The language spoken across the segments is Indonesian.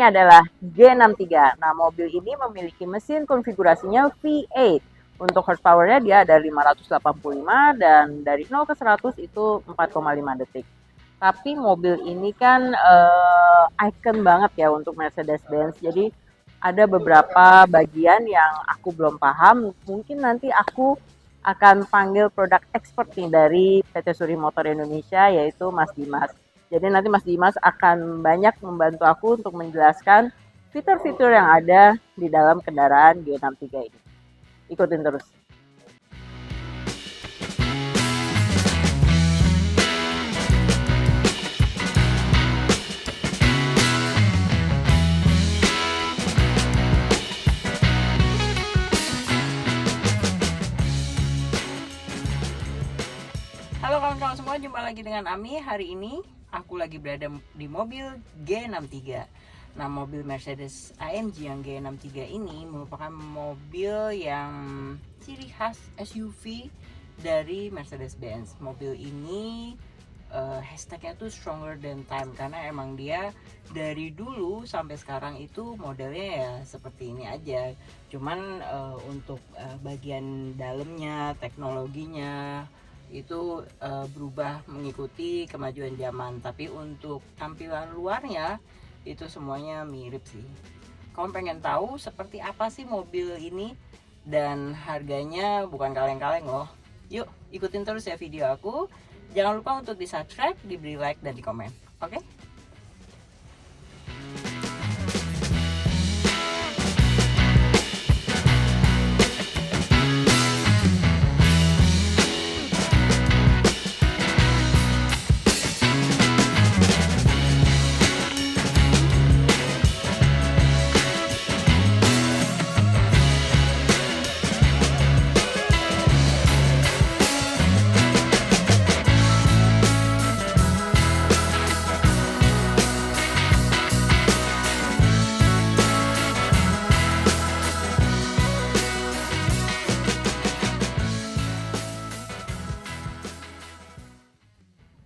ini adalah G63. Nah, mobil ini memiliki mesin konfigurasinya V8. Untuk horsepower-nya dia ada 585 dan dari 0 ke 100 itu 4,5 detik. Tapi mobil ini kan icon banget ya untuk Mercedes-Benz. Jadi ada beberapa bagian yang aku belum paham. Mungkin nanti aku akan panggil produk expert nih dari PT Suri Motor Indonesia, yaitu Mas Dimas. Jadi nanti Mas Dimas akan banyak membantu aku untuk menjelaskan fitur-fitur yang ada di dalam kendaraan G63 ini. Ikutin terus. Halo kawan-kawan semua, jumpa lagi dengan Ami. Hari ini aku lagi berada di mobil G63. Nah, mobil Mercedes AMG yang G63 ini merupakan mobil yang ciri khas SUV dari Mercedes-Benz. Mobil ini hashtagnya tuh stronger than time, karena emang dia dari dulu sampai sekarang itu modelnya ya seperti ini aja. Cuman untuk bagian dalamnya, teknologinya itu berubah mengikuti kemajuan zaman, tapi untuk tampilan luarnya itu semuanya mirip sih. Kamu pengen tahu seperti apa sih mobil ini dan harganya bukan kaleng-kaleng loh. Yuk ikutin terus ya video aku. Jangan lupa untuk di subscribe, diberi like, dan di komen. Oke?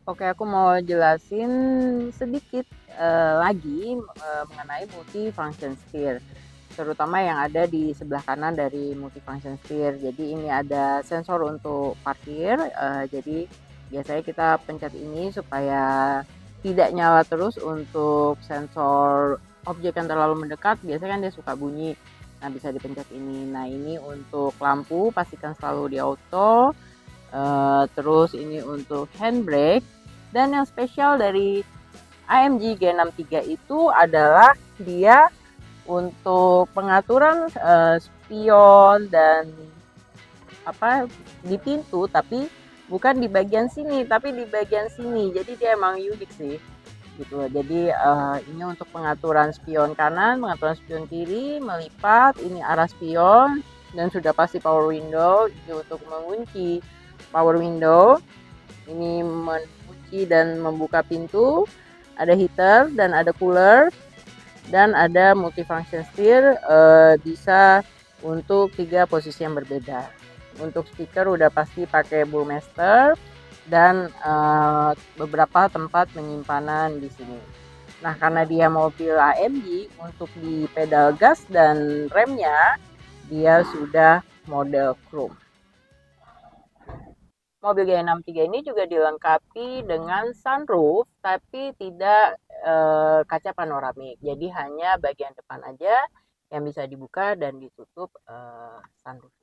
Oke, aku mau jelasin sedikit lagi mengenai multifunction steer, terutama yang ada di sebelah kanan dari multifunction steer. Jadi ini ada sensor untuk parkir, jadi biasanya kita pencet ini supaya tidak nyala terus. Untuk sensor objek yang terlalu mendekat, biasanya kan dia suka bunyi. Nah, bisa dipencet ini. Nah, ini untuk lampu, pastikan selalu di auto. Terus ini untuk handbrake. Dan yang spesial dari AMG G63 itu adalah dia untuk pengaturan spion dan apa di pintu, tapi bukan di bagian sini tapi di bagian sini. Jadi dia emang unik sih gitu. Jadi ini untuk pengaturan spion kanan, pengaturan spion kiri, melipat, ini arah spion, dan sudah pasti power window. Ini untuk mengunci power window, ini mengunci dan membuka pintu, ada heater dan ada cooler, dan ada multifunction steer, bisa untuk 3 posisi yang berbeda. Untuk speaker udah pasti pakai Burmester dan beberapa tempat penyimpanan di sini. Nah, karena dia mobil AMG, untuk di pedal gas dan remnya dia sudah model chrome. Mobil G63 ini juga dilengkapi dengan sunroof, tapi tidak kaca panoramik. Jadi hanya bagian depan aja yang bisa dibuka dan ditutup sunroof.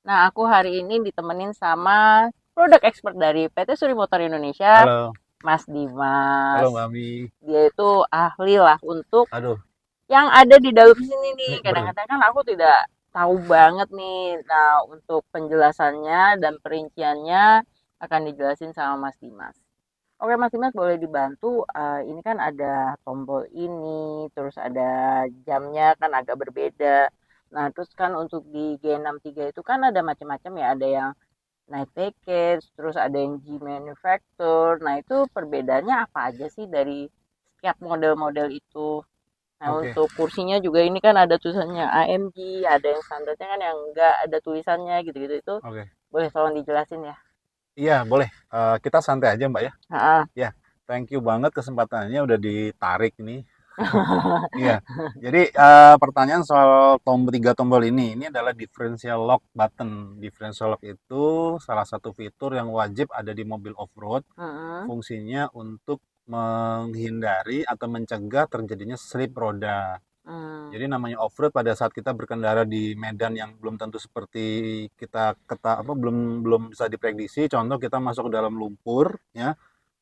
Nah, aku hari ini ditemenin sama produk expert dari PT Suri Motor Indonesia. Halo. Mas Dimas. Halo Mbak Ami. Dia itu ahli lah untuk Aduh, yang ada di dalam sini nih. ini Kadang-kadang kan aku tidak tahu banget nih. Nah, untuk penjelasannya dan perinciannya akan dijelasin sama Mas Dimas. Oke, Mas Dimas, boleh dibantu? Ini kan ada tombol ini, terus ada jamnya kan agak berbeda. Nah, terus kan untuk di G63 itu kan ada macam-macam ya, ada yang night package, terus ada yang G manufacture. Nah, itu perbedaannya apa aja sih dari tiap model-model itu. Nah, Oke. untuk kursinya juga ini kan ada tulisannya AMG, ada yang standarnya kan yang enggak ada tulisannya gitu-gitu itu. Oke. Boleh tolong dijelasin ya? Iya, boleh. Kita santai aja, Mbak ya. Heeh. Ya, thank you banget kesempatannya udah ditarik nih. Iya. Jadi pertanyaan soal tombol tiga tombol ini adalah differential lock button. Differential lock itu salah satu fitur yang wajib ada di mobil off-road. Heeh. Fungsinya untuk menghindari atau mencegah terjadinya slip roda. Hmm. Jadi namanya off-road pada saat kita berkendara di medan yang belum tentu seperti belum belum bisa diprediksi. Contoh kita masuk ke dalam lumpur, ya,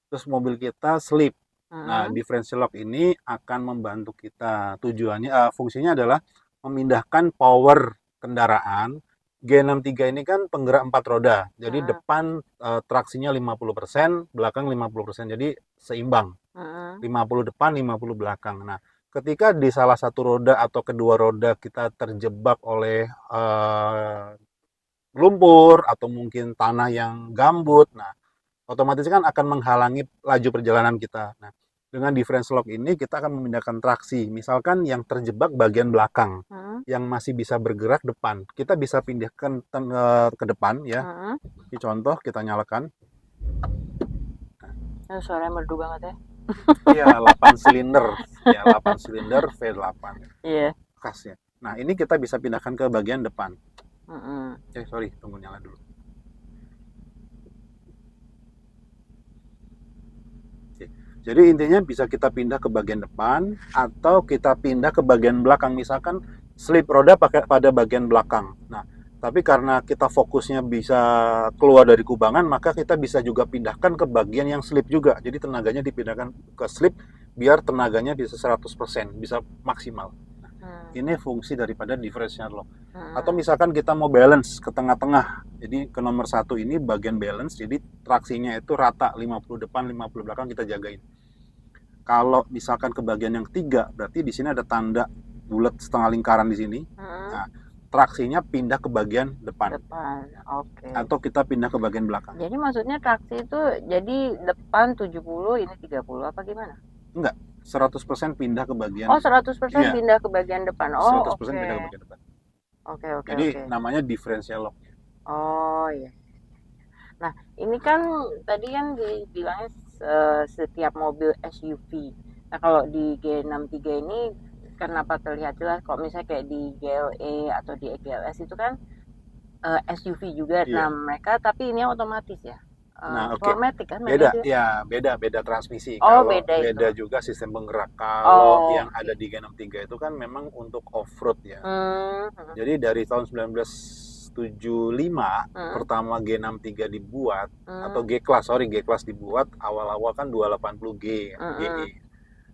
terus mobil kita slip. Nah, Heeh. differential lock ini akan membantu kita. Fungsinya adalah memindahkan power kendaraan. G63 ini kan penggerak 4 roda. Jadi Heeh. depan traksinya 50%, belakang 50%. Jadi seimbang. Heeh. 50 depan, 50 belakang. Nah, ketika di salah satu roda atau kedua roda kita terjebak oleh lumpur atau mungkin tanah yang gambut, nah otomatis kan akan menghalangi laju perjalanan kita. Nah, dengan differential lock ini kita akan memindahkan traksi. Misalkan yang terjebak bagian belakang, Heeh. yang masih bisa bergerak depan, kita bisa pindahkan ke depan ya. Heeh. Ini contoh kita nyalakan. Suaranya merdu banget ya. Iya, 8 silinder. Ya, 8 silinder V8 Iya. khasnya. Nah, ini kita bisa pindahkan ke bagian depan. Heeh. Sorry, tunggu nyala dulu. Oke. Jadi intinya bisa kita pindah ke bagian depan atau kita pindah ke bagian belakang. Misalkan slip roda pakai pada bagian belakang. Nah, tapi karena kita fokusnya bisa keluar dari kubangan, maka kita bisa juga pindahkan ke bagian yang slip juga. Jadi tenaganya dipindahkan ke slip biar tenaganya bisa 100%, bisa maksimal. Hmm. Ini fungsi daripada differential lock. Atau Hmm. misalkan kita mau balance ke tengah-tengah. Jadi ke nomor satu ini bagian balance, jadi traksinya itu rata 50 depan 50 belakang kita jagain. Kalau misalkan ke bagian yang ketiga, berarti di sini ada tanda bulat setengah lingkaran di sini. Hmm. Nah, traksinya pindah ke bagian depan Depan. Oke. atau kita pindah ke bagian belakang. Jadi maksudnya traksi itu jadi depan 70, ini 30 apa gimana? Enggak, 100% pindah ke bagian, Oh, 100% iya, pindah ke bagian depan. Oh, 100% oke. pindah ke bagian depan. Oke, oke, Jadi oke. namanya differential lock. Oh, iya. Nah, ini kan tadi kan dibilangnya setiap mobil SUV. Nah, kalau di G63 ini kenapa terlihat jelas? Kalau misalnya kayak di GLE atau di GLS itu kan SUV juga. Nah, Iya. mereka tapi ini otomatis ya. Nah, oke. Formatic kan mereka Beda, juga. ya, beda transmisi. Oh, Kalau beda itu. beda juga sistem penggerak. Kalau Oh, yang oke. ada di G63 itu kan memang untuk off-road ya. Hmm, Jadi dari tahun 1975 hmm, pertama G63 dibuat atau hmm, G-Class, sorry G-Class dibuat awal-awal kan 280G ya, hmm, GE. hmm,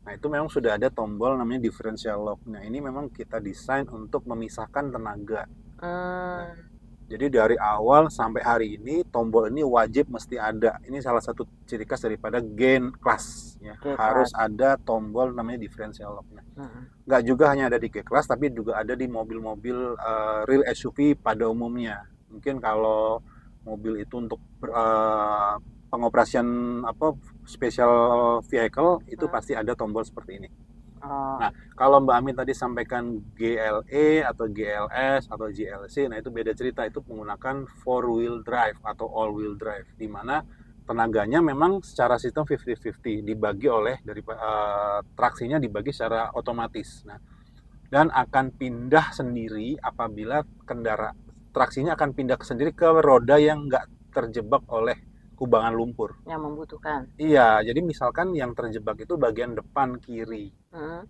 Nah, itu memang sudah ada tombol namanya differential lock. Nah, ini memang kita desain untuk memisahkan tenaga. Nah, hmm. jadi dari awal sampai hari ini tombol ini wajib mesti ada. Ini salah satu ciri khas daripada Gen Class ya. Harus G-Class. ada tombol namanya differential lock. Nah, Hmm, nggak juga hanya ada di G Class tapi juga ada di mobil-mobil real SUV pada umumnya. Mungkin kalau mobil itu untuk pengoperasian apa special vehicle itu hmm. pasti ada tombol seperti ini. Oh, Nah, kalau Mbak Amin tadi sampaikan GLE atau GLS atau GLC, nah itu beda cerita. Itu menggunakan four wheel drive atau all wheel drive, di mana tenaganya memang secara sistem 50-50 dibagi oleh dari traksinya dibagi secara otomatis. Nah, dan akan pindah sendiri apabila traksinya akan pindah sendiri ke roda yang nggak terjebak oleh kubangan lumpur. yang membutuhkan. Iya, jadi misalkan yang terjebak itu bagian depan kiri. Hmm.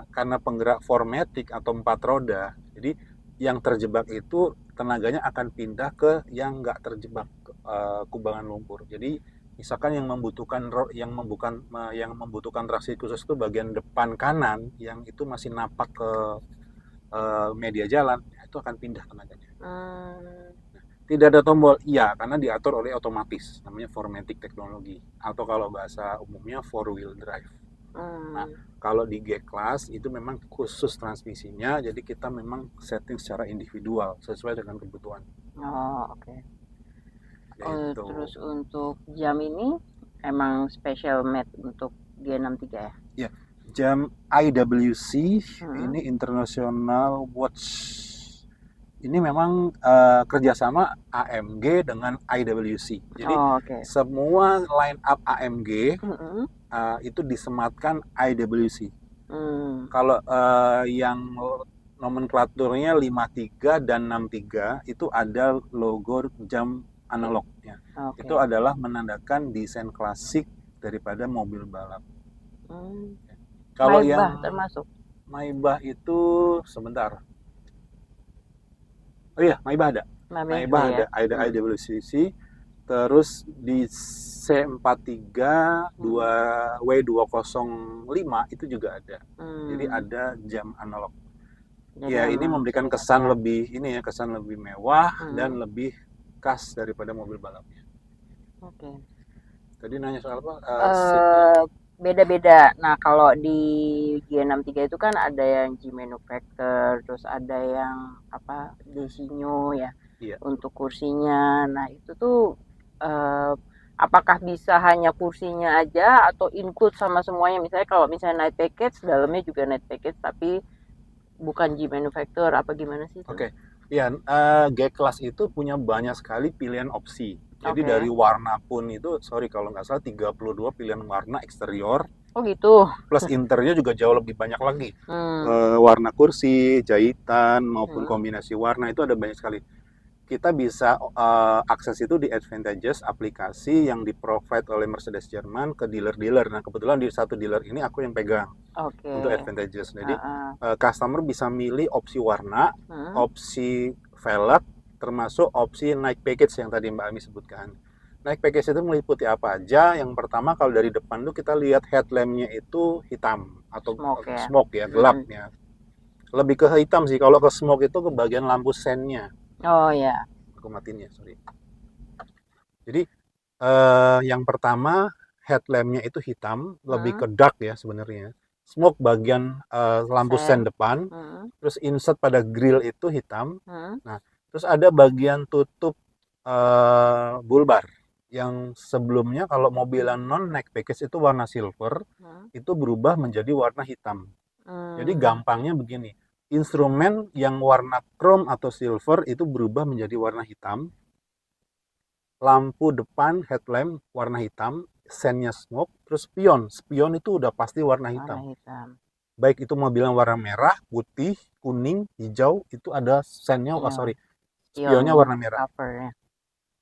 Karena penggerak formatic atau empat roda, jadi yang terjebak itu tenaganya akan pindah ke yang nggak terjebak kubangan lumpur. Jadi misalkan yang membutuhkan traksi khusus itu bagian depan kanan yang itu masih napak ke media jalan, itu akan pindah tenaganya. Hmm. Tidak ada tombol, iya, karena diatur oleh otomatis, namanya formatic teknologi, atau kalau bahasa umumnya four wheel drive. Nah, Hmm. kalau di G-Class itu memang khusus transmisinya, jadi kita memang setting secara individual sesuai dengan kebutuhan. Oh, oke. Oh, Gitu. terus untuk jam ini emang special made untuk G63 ya? Ya, jam IWC Hmm. ini International Watch. Ini memang kerjasama AMG dengan IWC. Jadi Oh, oke. semua line up AMG Mm-mm. itu disematkan IWC. Hmm. Kalau yang nomenklaturnya 53 dan 63 itu ada logo jam analognya. Itu Oke. adalah menandakan desain klasik daripada mobil balap. Hmm. Kalau yang Maybach termasuk. Maybach itu sebentar. Oh iya, Maybach ada. Maybach juga Maybach ya. ada Hmm. IWC. Terus di C43 Hmm. 2W205 itu juga ada. Jadi Hmm. ada jam analog. Jadi Ya, ini memang memberikan ciri kesan khasnya. lebih ini ya, kesan lebih mewah Hmm. dan lebih khas daripada mobil balapnya. Oke. Tadi nanya soal apa? Seatnya. eh Beda-beda. Nah, kalau di G63 itu kan ada yang G Manufacture, terus ada yang apa Desinyo ya Iya. untuk kursinya. Nah, itu tuh eh, apakah bisa hanya kursinya aja atau include sama semuanya? Misalnya kalau misalnya night package, dalamnya juga night package tapi bukan G Manufacture apa gimana sih itu? Oke. Ya, G-Class itu punya banyak sekali pilihan opsi. Jadi Oke. dari warna pun itu, sorry kalau nggak salah 32 pilihan warna eksterior, Oh gitu. plus interiornya juga jauh lebih banyak lagi. Hmm. Warna kursi, jahitan, maupun Hmm. kombinasi warna itu ada banyak sekali. Kita bisa akses itu di Advantages, aplikasi yang di-provide oleh Mercedes Jerman ke dealer-dealer. Nah, kebetulan di satu dealer ini aku yang pegang Oke. untuk Advantages. Jadi, Heeh. customer bisa milih opsi warna, Hmm. opsi velg, termasuk opsi night package yang tadi Mbak Ami sebutkan. Night package itu meliputi apa aja? Yang pertama, kalau dari depan tuh kita lihat headlampnya itu hitam atau Smoke ya. smoke ya, gelap Mm-mm. ya. Lebih ke hitam sih. Kalau ke smoke itu ke bagian lampu sennya. Oh ya. Aku matiin ya, sorry. Jadi yang pertama headlampnya itu hitam, lebih Hmm. ke dark ya sebenarnya. Smoke bagian lampu sen Sen. depan, Hmm. terus insert pada grill itu hitam. Hmm. Nah, terus ada bagian tutup bulbar yang sebelumnya kalau mobil yang non neck package itu warna silver, Hmm. itu berubah menjadi warna hitam. Jadi Hmm. gampangnya begini, instrumen yang warna chrome atau silver itu berubah menjadi warna hitam, lampu depan headlamp warna hitam, sennya smoke, terus spion itu udah pasti warna Warna hitam. hitam. Baik itu mobilnya warna merah, putih, kuning, hijau, itu ada sennya, oh Ya, sorry, spionnya spionnya, warna merah. covernya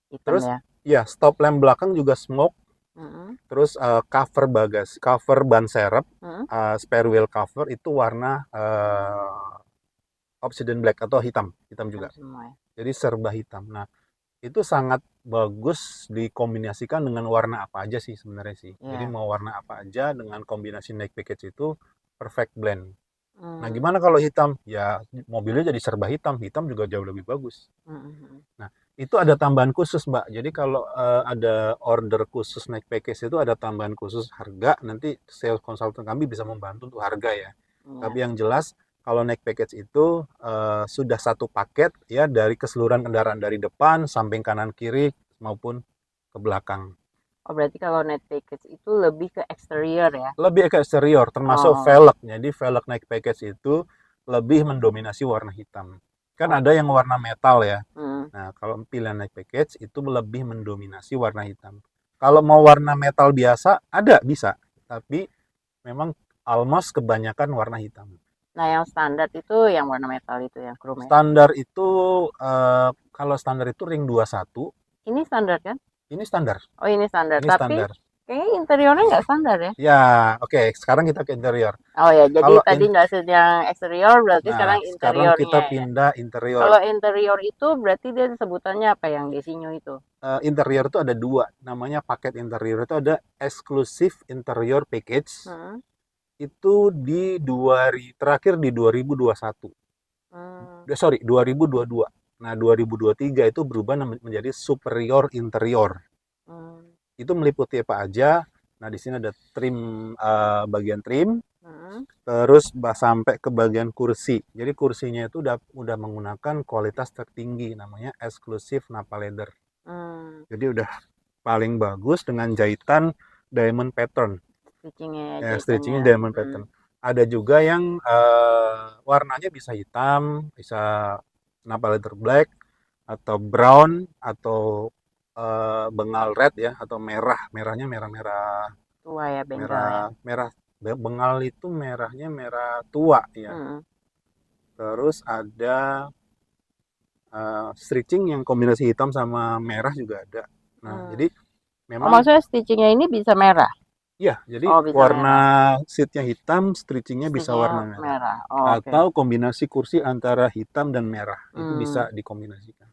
hitam Terus ya. ya stop lamp belakang juga smoke. Hmm. Terus cover bagasi, cover ban serep, Hmm. spare wheel cover itu warna obsidian black atau hitam, hitam Hitam juga. semua ya. Jadi serba hitam. Nah, itu sangat bagus dikombinasikan dengan warna apa aja sih sebenarnya sih. Jadi Ya. mau warna apa aja dengan kombinasi night package itu perfect blend. Nah, Hmm. gimana kalau hitam? Ya mobilnya jadi serba hitam, hitam juga jauh lebih bagus. Hmm. Nah, itu ada tambahan khusus, Mbak. Jadi kalau ada order khusus naik package itu ada tambahan khusus harga. Nanti sales consultant kami bisa membantu untuk harga ya. Tapi Ya. yang jelas kalau naik package itu sudah satu paket ya dari keseluruhan kendaraan dari depan, samping kanan kiri maupun ke belakang. Oh berarti kalau net package itu lebih ke eksterior ya? Lebih ke eksterior, termasuk Oh. velg. Jadi velg naik package itu lebih mendominasi warna hitam. Kan ada Oke. yang warna metal ya. Hmm. Nah, kalau pilihan naik package itu lebih mendominasi warna hitam. Kalau mau warna metal biasa, ada bisa. Tapi memang almost kebanyakan warna hitam. Nah yang standar itu yang warna metal itu yang chrome ya? Standar itu, kalau standar itu ring 21, Ini standar kan? ini standar. Oh ini standar. Ini Tapi standar. kayaknya interiornya nggak standar ya? Ya, oke. Sekarang kita ke interior. Oh ya, jadi Kalau tadi nggak yang eksterior, berarti nah, sekarang sekarang kita interiornya ya. pindah interior. Kalau interior itu berarti dia sebutannya apa yang Desinyo itu? Interior itu ada dua, namanya paket interior itu ada exclusive interior package. Hmm. Itu terakhir di 2021. Hmm. Sorry, 2022. Nah, 2023 itu berubah menjadi superior interior. Hmm. Itu meliputi apa aja? Nah, di sini ada trim, bagian trim, Hmm. terus sampai ke bagian kursi. Jadi kursinya itu udah menggunakan kualitas tertinggi, namanya exclusive Nappa leather. Hmm. Jadi udah paling bagus dengan jahitan diamond pattern. Stitchingnya, Ya, jahitannya. stitchingnya diamond pattern. Ada juga yang warnanya bisa hitam, bisa kenapa leather black, atau brown, atau bengal red ya, atau merah. Merahnya merah-merah, Tua ya bengalnya. merah, merah. Bengal itu merahnya merah tua ya. Mm-mm. Terus ada stitching yang kombinasi hitam sama merah juga ada. Nah, Hmm. jadi Oh, memang maksudnya stitchingnya ini bisa merah? ya, jadi Oh, bisa warna merah. seatnya hitam, stitchingnya bisa Stitchingnya warna merah. merah. Oh, oke. Atau kombinasi kursi antara hitam dan merah, itu bisa Hmm, dikombinasikan.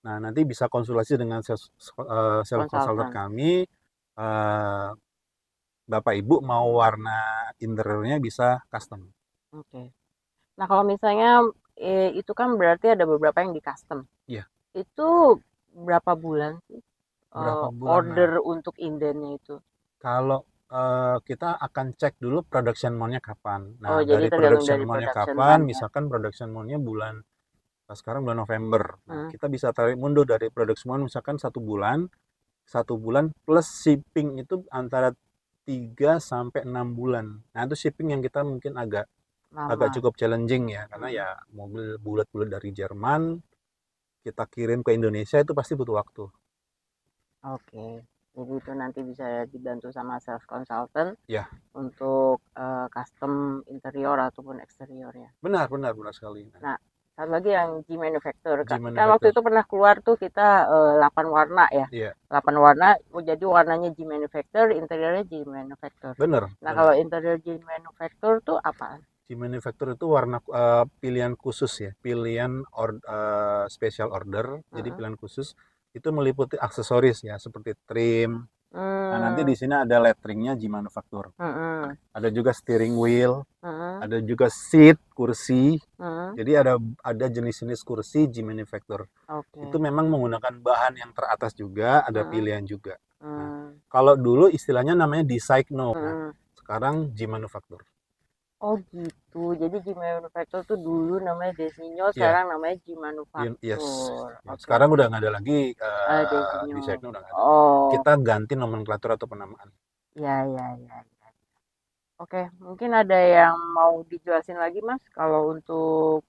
Nah, nanti bisa konsultasi dengan sales consultant konsultan. kami. eh, Bapak Ibu mau warna interiornya bisa custom. Oke. Nah, kalau misalnya itu kan berarti ada beberapa yang di custom. Iya, Itu berapa bulan sih berapa bulan? Nah, order untuk indennya itu? kalau kita akan cek dulu production mount-nya kapan. Nah, Oh, jadi dari tergantung production dari mount-nya production kapan, month-nya. misalkan production mount-nya bulan sekarang bulan November. Nah, Hmm. kita bisa tarik mundur dari production mount misalkan 1 bulan, 1 bulan plus shipping itu antara 3 sampai 6 bulan. Nah, itu shipping yang kita mungkin agak agak Lama. cukup challenging ya, karena Hmm. ya mobil bulat-bulat dari Jerman kita kirim ke Indonesia itu pasti butuh waktu. Oke. Jadi itu nanti bisa dibantu sama sales consultant Ya, untuk custom interior ataupun eksterior ya. benar benar benar sekali. Nah, Nah, satu lagi yang G Manufacture. G Kan waktu Manufacture. itu pernah keluar tuh kita 8 warna ya. Iya, 8 warna, jadi warnanya G Manufacture, interiornya G Manufacture. benar Nah, benar. kalau interior G Manufacture tuh apa? G Manufacture itu warna pilihan khusus ya, pilihan special order. Jadi Mm-mm. pilihan khusus itu meliputi aksesoris ya seperti trim. Nah, nanti di Hmm, sini ada letteringnya G Manufacture. mm-mm, Ada juga steering wheel, mm-mm, ada juga seat, kursi. mm-mm. Jadi ada jenis-jenis kursi G Manufacture. Itu Oke. memang menggunakan bahan yang teratas juga, ada Mm-mm, pilihan juga. Nah, mm, kalau dulu istilahnya namanya Designo. Nah, mm-mm. sekarang G Manufacture. Oh gitu. Jadi G Manufacture tuh dulu namanya Desinyo, Iya, sekarang namanya G yes. Manufacture. Ya, Oke, sekarang oke. udah nggak ada lagi Desinyo. Designo udah nggak ada. Oh, Kita ganti nomenklatur atau penamaan. ya, ya, ya. Oke, mungkin ada yang mau dijelasin lagi, Mas, kalau untuk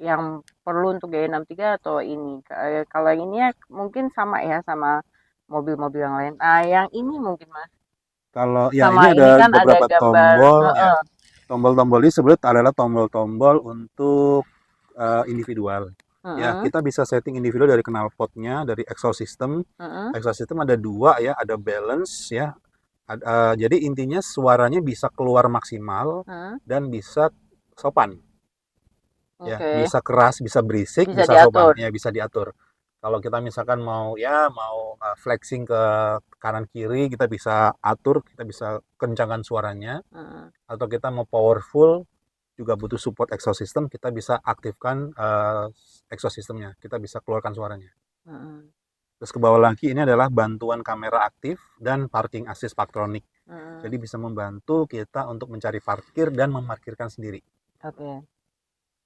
yang perlu untuk G63 atau ini. Kalau yang ini ya mungkin sama ya sama mobil-mobil yang lain. Nah, yang ini mungkin, Mas. Kalau ya Sama ini ini ada kan ada beberapa gambar, tombol ya. heeh, Tombol-tombol ini sebenarnya adalah tombol-tombol untuk individual. Ya, heeh, kita bisa setting individual dari knalpotnya, dari exhaust system. heeh, Exhaust system ada dua ya, ada balance ya. Jadi intinya suaranya bisa keluar maksimal heeh. dan bisa sopan. Ya, Oke, bisa keras, bisa berisik, bisa bisa sopan. diatur. Ya, bisa diatur. Kalau kita misalkan mau flexing ke kanan kiri, kita bisa atur, kita bisa kencangkan suaranya. Heeh, Atau kita mau powerful, juga butuh support exhaust system, kita bisa aktifkan exhaust systemnya, kita bisa keluarkan suaranya. heeh, Terus ke bawah lagi ini adalah bantuan kamera aktif dan parking assist Parktronic. heeh. Jadi bisa membantu kita untuk mencari parkir dan memarkirkan sendiri. Oke.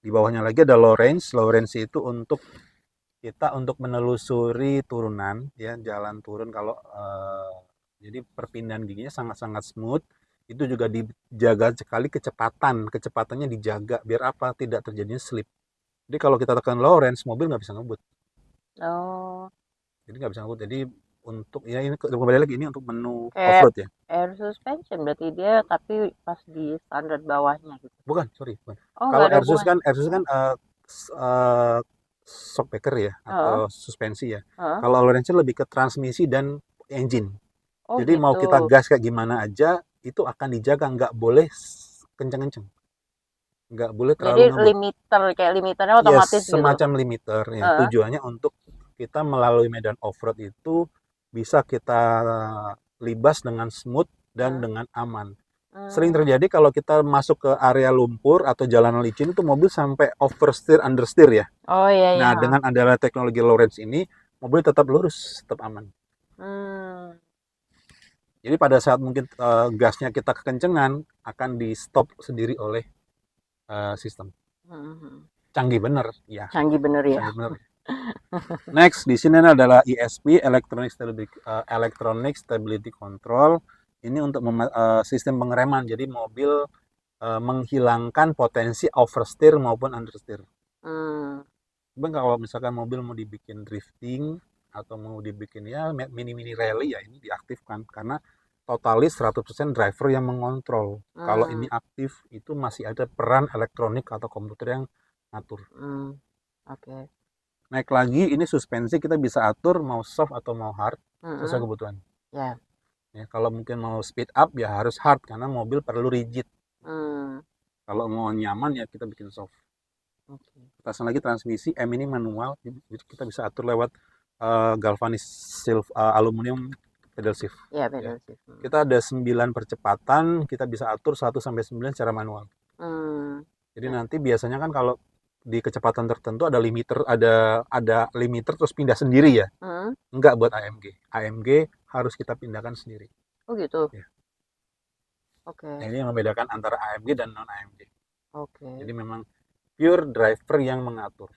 Di bawahnya lagi ada low range. Low range itu untuk kita untuk menelusuri turunan ya, jalan turun kalau jadi perpindahan giginya sangat-sangat smooth. Itu juga dijaga sekali kecepatannya dijaga biar apa? Tidak terjadinya slip. Jadi kalau kita tekan low range, mobil nggak bisa ngebut. Oh, Jadi nggak bisa ngebut. Jadi untuk ya ini kembali lagi ini untuk menu kayak off-road ya. air suspension berarti dia tapi pas di standar bawahnya gitu. Bukan, sorry, bukan. Oh, nggak Kalau ada hubungannya. Airsus Hah? kan shockbreaker ya Heeh, atau suspensi ya. heeh. Kalau low range lebih ke transmisi dan engine. Oh Jadi mau gitu. kita gas kayak gimana aja itu akan dijaga, nggak boleh kenceng-kenceng, nggak boleh Jadi terlalu ngebut. limiter kayak limiternya Yes, otomatis gitu. semacam limiter ya. Heeh. Tujuannya untuk kita melalui medan off-road itu bisa kita libas dengan smooth dan Heeh. dengan aman. Sering Hmm. terjadi kalau kita masuk ke area lumpur atau jalanan licin itu mobil sampai oversteer, understeer ya. Oh iya iya. Nah, Ha. dengan adanya teknologi low range ini, mobil tetap lurus, tetap aman. Hmm. Jadi pada saat mungkin gasnya kita kekencengan akan di stop sendiri oleh sistem. Hmm, hmm. Canggih bener, ya, Canggih bener ya. canggih bener. Next di sini adalah ESP Electronic Stability Control. ini untuk sistem pengereman. Jadi mobil menghilangkan potensi oversteer maupun understeer. Hmm. Cuman kalau misalkan mobil mau dibikin drifting atau mau dibikin ya mini-mini rally ya ini diaktifkan karena totalis 100% driver yang mengontrol. Kalau ini Hmm. aktif itu masih ada peran elektronik atau komputer yang ngatur. Hmm. Oke. Naik lagi ini suspensi kita bisa atur mau soft atau mau hard sesuai Mm-mm. kebutuhan. Ya. Ya, kalau mungkin mau speed up ya harus hard karena mobil perlu rigid. Hmm. Kalau mau nyaman ya kita bikin soft. Oke. Pasang lagi transmisi, M ini manual, jadi kita bisa atur lewat galvanis aluminium pedal shift. Ya, Ya. beda sih. Hmm. Kita ada 9 percepatan, kita bisa atur 1 sampai 9 secara manual. Hmm. Jadi Ya. nanti biasanya kan kalau di kecepatan tertentu ada limiter, ada limiter terus pindah sendiri ya. Hmm. Enggak buat AMG. AMG harus kita pindahkan sendiri. Oh gitu. Ya. Nah, Oke. ini yang membedakan antara AMG dan non AMG. Oke. Jadi memang pure driver yang mengatur.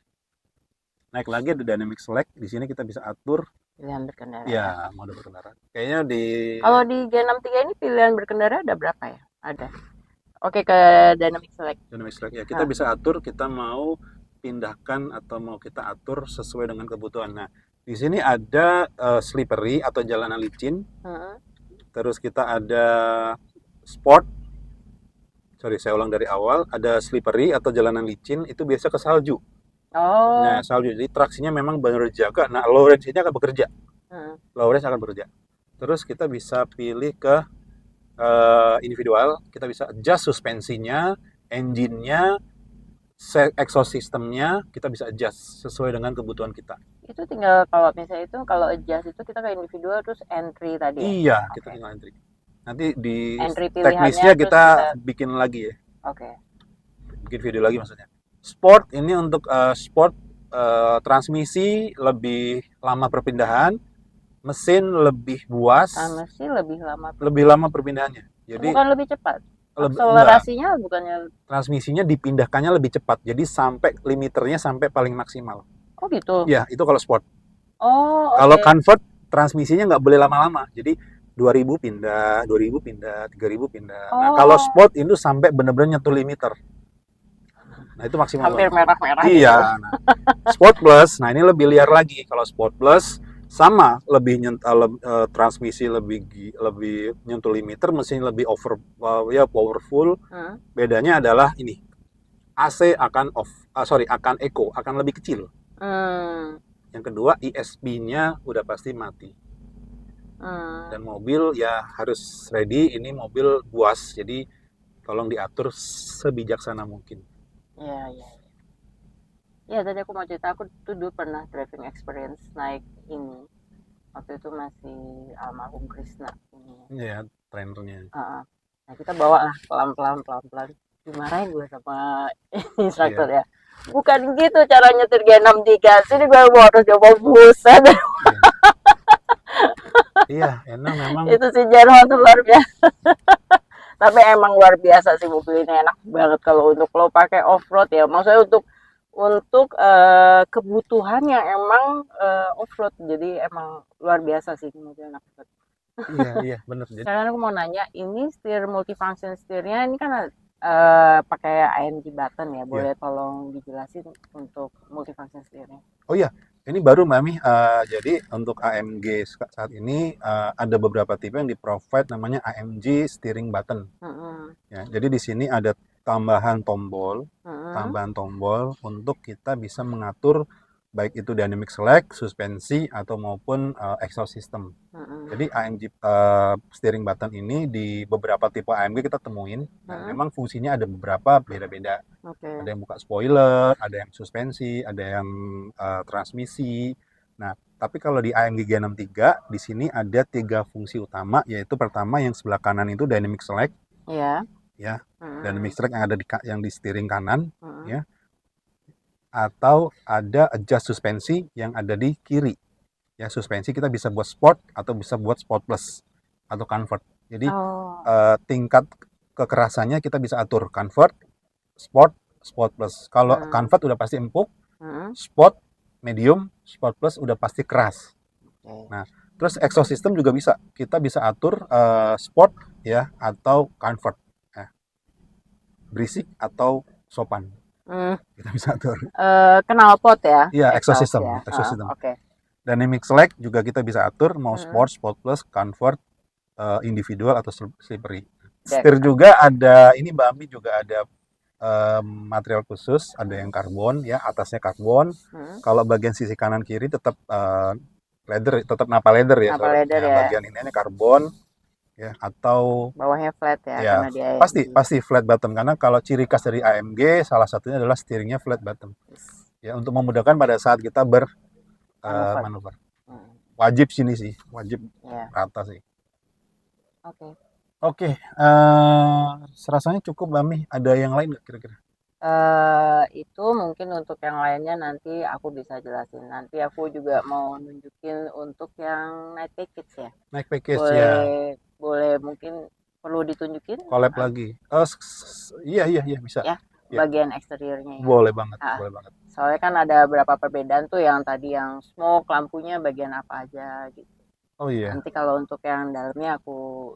Naik lagi ada dynamic select. Di sini kita bisa atur Pilihan berkendara ya. ya mode berkendara. Kayaknya di Kalau di G63 ini pilihan berkendara ada berapa ya? Ada. Oke, ke dynamic select. dynamic select ya kita Hah. bisa atur kita mau pindahkan atau mau kita atur sesuai dengan kebutuhan. Nah, di sini ada slippery atau jalanan licin. Hmm. Terus kita ada sport. Sorry, saya ulang dari awal. Ada slippery atau jalanan licin itu biasa ke salju. Nah, Oh. salju. Jadi traksinya memang benar jaga. Nah, low range ini akan bekerja. Hmm. Low range akan bekerja. Terus kita bisa pilih ke individual. Kita bisa adjust suspensinya, engine-nya, exhaust systemnya. Kita bisa adjust sesuai dengan kebutuhan kita. Itu tinggal kalau misalnya itu kalau adjust itu kita ke individual terus entry tadi ya. Iya, kita Oke. tinggal entry. Nanti di Entry pilihannya teknisnya terus kita kita. bikin lagi ya. Oke. Bikin video lagi maksudnya. Sport ini untuk sport transmisi lebih lama perpindahan, mesin lebih buas, Mesin lebih lama lebih perpindahan. lama perpindahannya. Jadi Bukan lebih cepat. enggak, Akselerasinya bukannya. transmisinya dipindahkannya lebih cepat. Jadi sampai limiternya sampai paling maksimal. Oh gitu. Ya, itu kalau sport. Oh, Kalau oke. convert transmisinya nggak boleh lama-lama. Jadi 2000 pindah, 2000 pindah, 3000 pindah. Nah, kalau Oh, sport itu sampai benar-benar nyentuh limiter. Nah, itu maksimal hampir banget. merah-merah gitu. Iya, nah, Sport Plus, nah ini lebih liar lagi. Kalau Sport Plus sama lebih transmisi lebih nyentuh limiter, mesin lebih ya powerful. Hmm. Bedanya adalah ini AC akan akan eco, akan lebih kecil. Hmm. Yang kedua ESP-nya udah pasti mati. Hmm. Dan mobil ya harus ready. Ini mobil buas, jadi tolong diatur sebijaksana mungkin. Ya, ya. Ya, tadi aku mau cerita, aku tuh dulu pernah driving experience naik ini. Waktu itu masih almarhum Krisna ini. Ya, trainernya. Nah, kita bawa lah pelan-pelan. Dimarahin gue sama instruktur Iya. ya. Bukan gitu cara nyetir G63. Sini gue harus coba buset. Iya, enak memang. Itu si Jerman tuh luar biasa. Tapi emang luar biasa sih mobil ini, enak banget kalau untuk lo pakai off road ya. Maksudnya untuk kebutuhan yang emang off road. Jadi emang luar biasa sih mobil enak banget. Iya, bener. Jadi, Sekarang aku mau nanya, ini setir multifunction setirnya ini kan pakai AMG button ya. iya. Boleh tolong dijelasin untuk multifunction setirnya? Oh iya, ini baru Mami. Jadi untuk AMG saat ini ada beberapa tipe yang di-provide namanya AMG steering button. Mm-mm. Ya, jadi di sini ada Mm-mm. tambahan tombol untuk kita bisa mengatur baik itu dynamic select, suspensi atau maupun exhaust system. Mm-mm. Jadi AMG steering button ini di beberapa tipe AMG kita temuin. Nah, Mm-mm. memang fungsinya ada beberapa beda-beda. Oke. Ada yang buka spoiler, ada yang suspensi, ada yang transmisi. Nah, tapi kalau di AMG G63 di sini ada 3 fungsi utama, yaitu pertama yang sebelah kanan itu dynamic select, Iya. ya, Mm-mm. dynamic select yang di steering kanan, Mm-mm. ya, atau ada adjust suspensi yang ada di kiri. Ya, suspensi kita bisa buat sport atau bisa buat sport plus atau comfort. Jadi Oh. tingkat kekerasannya kita bisa atur comfort, sport, sport plus. Kalau comfort udah pasti empuk, Mm-mm. sport medium, sport plus udah pasti keras. Okay. Nah, Terus exhaust system juga bisa. Kita bisa atur sport ya atau comfort. Nah, berisik atau sopan. Hmm, Kita bisa atur. knalpot ya, Iya, exhaust exhaust system, ya. exhaust system. Oke. Dynamic select juga kita bisa atur mau Hmm, sport, sport plus, comfort, individual atau slippery. dek. Setir juga ada, ini Mbak Ami juga ada material khusus, ada yang karbon ya, atasnya karbon. Hmm, Kalau bagian sisi kanan kiri tetap leather, tetap napa leather ya, apa sorry. leather Ya, ya? bagian ini karbon ya, atau Bawahnya flat ya, ya karena di AMG. pasti flat bottom karena kalau ciri khas dari AMG salah satunya adalah steeringnya flat bottom. Yes. Ya, untuk memudahkan pada saat kita Manuver. manuver. Hmm, Wajib sini sih, wajib ya. rata sih. Oke. Oke, serasanya cukup Bami. Ada yang lain nggak kira-kira? Itu mungkin untuk yang lainnya nanti aku bisa jelasin. Nanti aku juga mau nunjukin untuk yang night package ya. Naik package ya, Boleh, boleh mungkin perlu ditunjukin collab lagi. Iya iya iya bisa. ya Ya, bagian eksteriornya ya. boleh banget, Ah, boleh banget. soalnya kan ada beberapa perbedaan tuh yang tadi yang smoke lampunya bagian apa aja gitu. Oh iya, Nanti kalau untuk yang dalamnya aku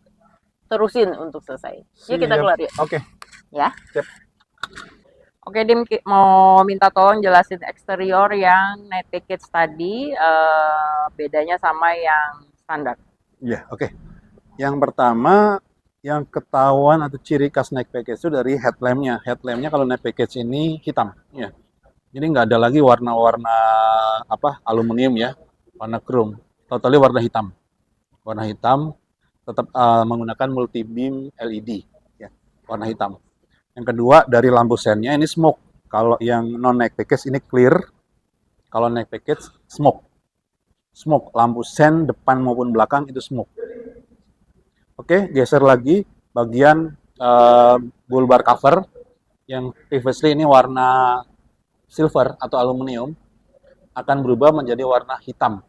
terusin untuk selesai. Yuk kita siap. keluar yuk. Oke, Ya. siap. Oke, Dim mau minta tolong jelasin eksterior yang night package tadi, bedanya sama yang standar. Iya, oke. Yang pertama, yang ketahuan atau ciri khas naik package itu dari headlampnya. Headlampnya kalau naik package ini hitam, ya. Jadi nggak ada lagi warna-warna apa aluminium ya, warna chrome. Totally warna hitam. Warna hitam, tetap menggunakan multi beam LED, ya, warna hitam. Yang kedua dari lampu sennya ini smoke. Kalau yang non naik package ini clear. Kalau naik package smoke. Smoke lampu sen depan maupun belakang itu smoke. Oke, geser lagi bagian bull bar cover yang previously ini warna silver atau aluminium akan berubah menjadi warna hitam.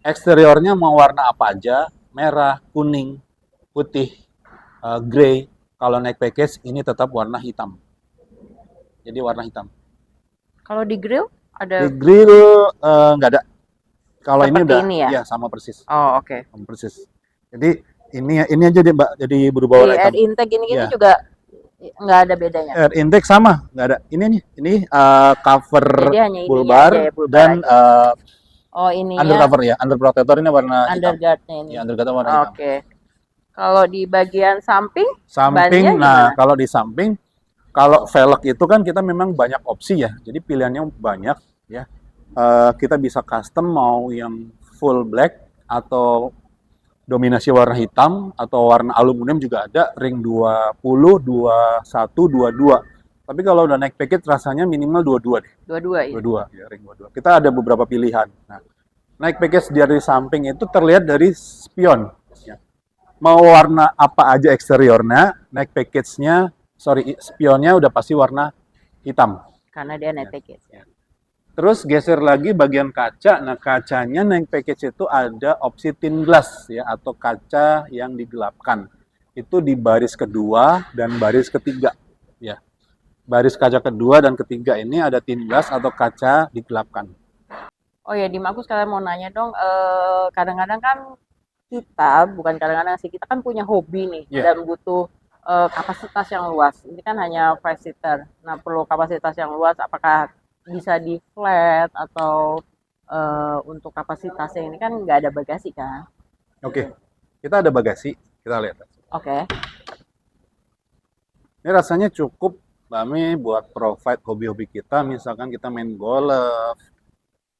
Eksteriornya mau warna apa aja, merah, kuning, putih, grey. Kalau naik package ini tetap warna hitam. Jadi warna hitam. Kalau di grill Di ada grill nggak ada. Kalau ini seperti udah, ini ya? ya sama persis, Oh, oke. sama persis. Jadi ini aja deh Mbak, jadi berubah Di warna air hitam. intake gini-gini Ya, juga nggak ada bedanya. air intake sama, nggak ada. Ini nih, ini cover Jadi hanya bull ininya bar aja ya, bulbar dan aja. Oh, under ininya cover ya, under protector ini warna hitam. underguardnya ini. Ya, under cover warna hitam. Oke. Kalau di bagian samping, bannya Samping, nah gimana? kalau di samping, kalau velg itu kan kita memang banyak opsi ya, jadi pilihannya banyak ya. Kita bisa custom mau yang full black atau dominasi warna hitam atau warna aluminium juga ada, ring 20, 21, 22. Tapi kalau udah naik package rasanya minimal 22 deh. Dua-dua ya. 22 ya, ring 22. Kita ada beberapa pilihan. Nah, naik package dari samping itu terlihat dari spion. Ya. Mau warna apa aja eksteriornya, naik package-nya, spionnya udah pasti warna hitam. Karena dia Ya. night package. Ya. Terus geser lagi bagian kaca. Nah, kacanya naik package itu ada opsi thin glass ya atau kaca yang digelapkan. Itu di baris kedua dan baris ketiga ya. Baris kaca kedua dan ketiga ini ada thin glass atau kaca digelapkan. Oh ya, Dim, aku sekalian mau nanya dong, kadang-kadang kan kita, bukan kadang-kadang sih, kita kan punya hobi nih Yeah. dan butuh kapasitas yang luas. Ini kan hanya 5 seater. Nah, perlu kapasitas yang luas, apakah bisa di flat atau untuk kapasitasnya ini kan nggak ada bagasi kan? Oke, kita ada bagasi, kita lihat. Oke. Ini rasanya cukup Bami buat provide hobi-hobi kita, misalkan kita main golf,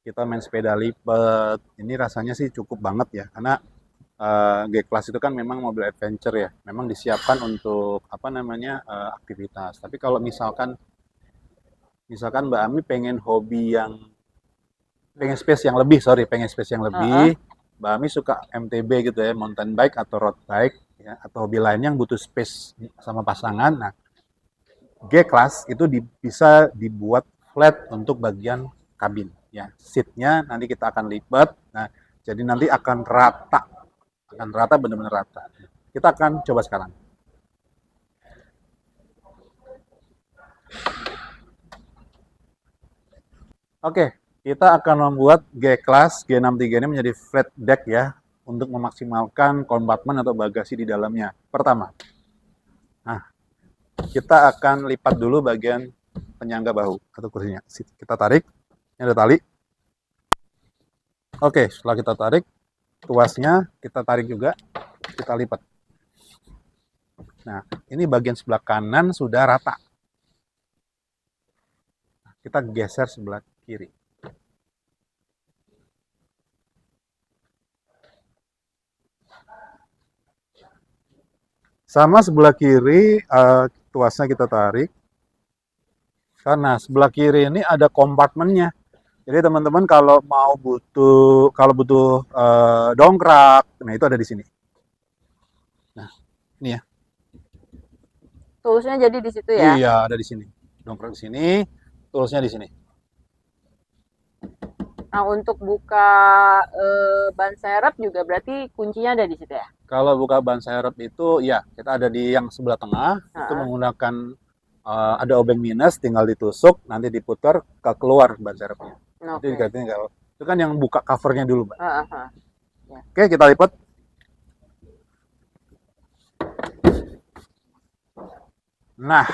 kita main sepeda lipat. Ini rasanya sih cukup banget ya, karena G-Class itu kan memang mobil adventure ya, memang disiapkan untuk apa namanya aktivitas. Tapi kalau misalkan Mbak Ami pengen hobi yang pengen space yang lebih, Mbak Ami suka MTB gitu ya, mountain bike atau road bike ya, atau hobi lain yang butuh space sama pasangan. Nah, G-Class itu bisa dibuat flat untuk bagian kabin ya. Seatnya nanti kita akan lipat. Nah, jadi nanti akan rata, benar-benar rata. Kita akan coba sekarang. Oke, Kita akan membuat G-Class G63 ini menjadi flat deck ya, untuk memaksimalkan kompartemen atau bagasi di dalamnya. Pertama, nah kita akan lipat dulu bagian penyangga bahu atau kursinya. Kita tarik, ini ada tali. Oke, setelah kita tarik, tuasnya kita tarik juga, kita lipat. Nah, ini bagian sebelah kanan sudah rata. Kita geser sebelah kiri. Sama sebelah kiri, tuasnya kita tarik. Karena sebelah kiri ini ada kompartemennya. Jadi teman-teman kalau butuh dongkrak, nah itu ada di sini. Nah, ini ya. Toolsnya jadi di situ ya? Iya, ada di sini. Dongkrak di sini, toolsnya di sini. Nah, untuk buka ban serep juga berarti kuncinya ada di situ ya? Kalau buka ban serep itu, ya kita ada di yang sebelah tengah, itu menggunakan ada obeng minus, tinggal ditusuk, nanti diputar ke keluar ban serepnya. Itu itu kan yang buka covernya dulu, Mbak. Ya. Oke, kita lipat. Nah,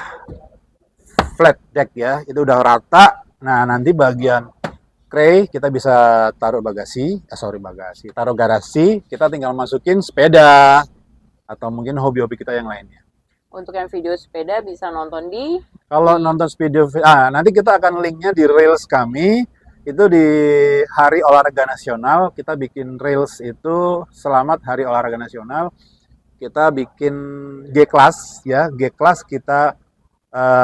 flat deck ya, itu udah rata. Nah, nanti bagian tray kita bisa taruh taruh garasi, kita tinggal masukin sepeda atau mungkin hobi-hobi kita yang lainnya. Untuk yang video sepeda bisa nonton kalau nonton video nanti kita akan linknya di reels kami, itu di Hari Olahraga Nasional, kita bikin reels itu selamat Hari Olahraga Nasional, kita bikin G-Class ya, G-Class kita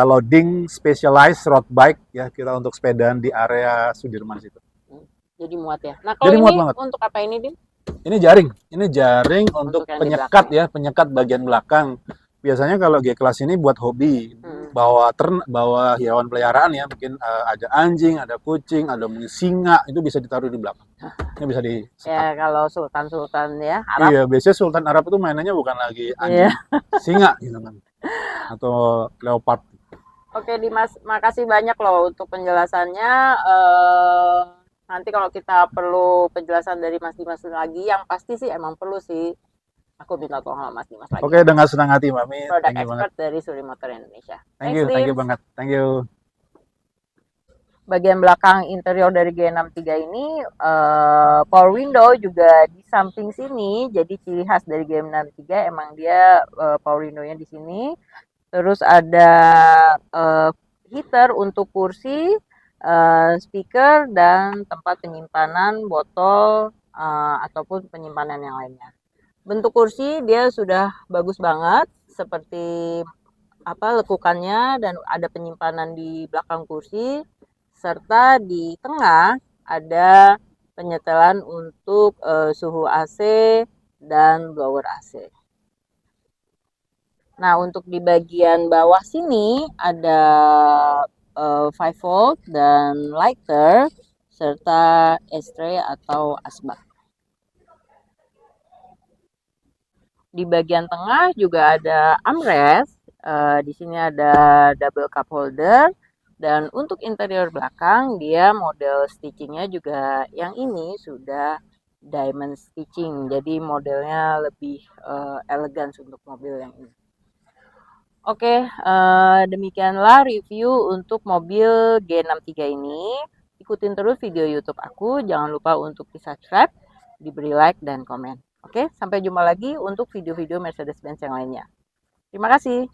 loading specialized road bike ya, kita untuk sepedaan di area Sudirman situ. Jadi muat ya. Nah, kalau ini untuk apa ini, Dim? Ini jaring untuk penyekat ya, penyekat bagian belakang. Biasanya kalau G-Class ini buat hobi, bawa hewan peliharaan ya, mungkin ada anjing, ada kucing, ada singa, itu bisa ditaruh di belakang. Ini bisa disekat. Ya, kalau sultan ya, Arab. Iya, biasanya sultan Arab itu mainannya bukan lagi anjing, singa gitu kan. Atau leopard. Oke, Dimas, makasih banyak loh untuk penjelasannya. Nanti kalau kita perlu penjelasan dari Mas Dimas lagi, yang pasti sih emang perlu sih. Aku minta tolong sama Mas Dimas lagi. Oke, dengan senang hati, Mami. Produk expert dari Suri Motor Indonesia. Thank you banget. Thank you. Bagian belakang interior dari G63 ini power window juga di samping sini. Jadi ciri khas dari G63 emang dia power window-nya di sini. Terus ada heater untuk kursi, speaker, dan tempat penyimpanan botol ataupun penyimpanan yang lainnya. Bentuk kursi dia sudah bagus banget, seperti lekukannya, dan ada penyimpanan di belakang kursi, serta di tengah ada penyetelan untuk suhu AC dan blower AC. Nah, untuk di bagian bawah sini ada 5 volt dan lighter serta ashtray atau asbak. Di bagian tengah juga ada armrest. Di sini ada double cup holder, dan untuk interior belakang dia model stitchingnya juga yang ini sudah diamond stitching, jadi modelnya lebih elegan untuk mobil yang ini. Oke, demikianlah review untuk mobil G63 ini. Ikutin terus video YouTube aku, jangan lupa untuk di-subscribe, diberi like dan komen. Oke, sampai jumpa lagi untuk video-video Mercedes-Benz yang lainnya. Terima kasih.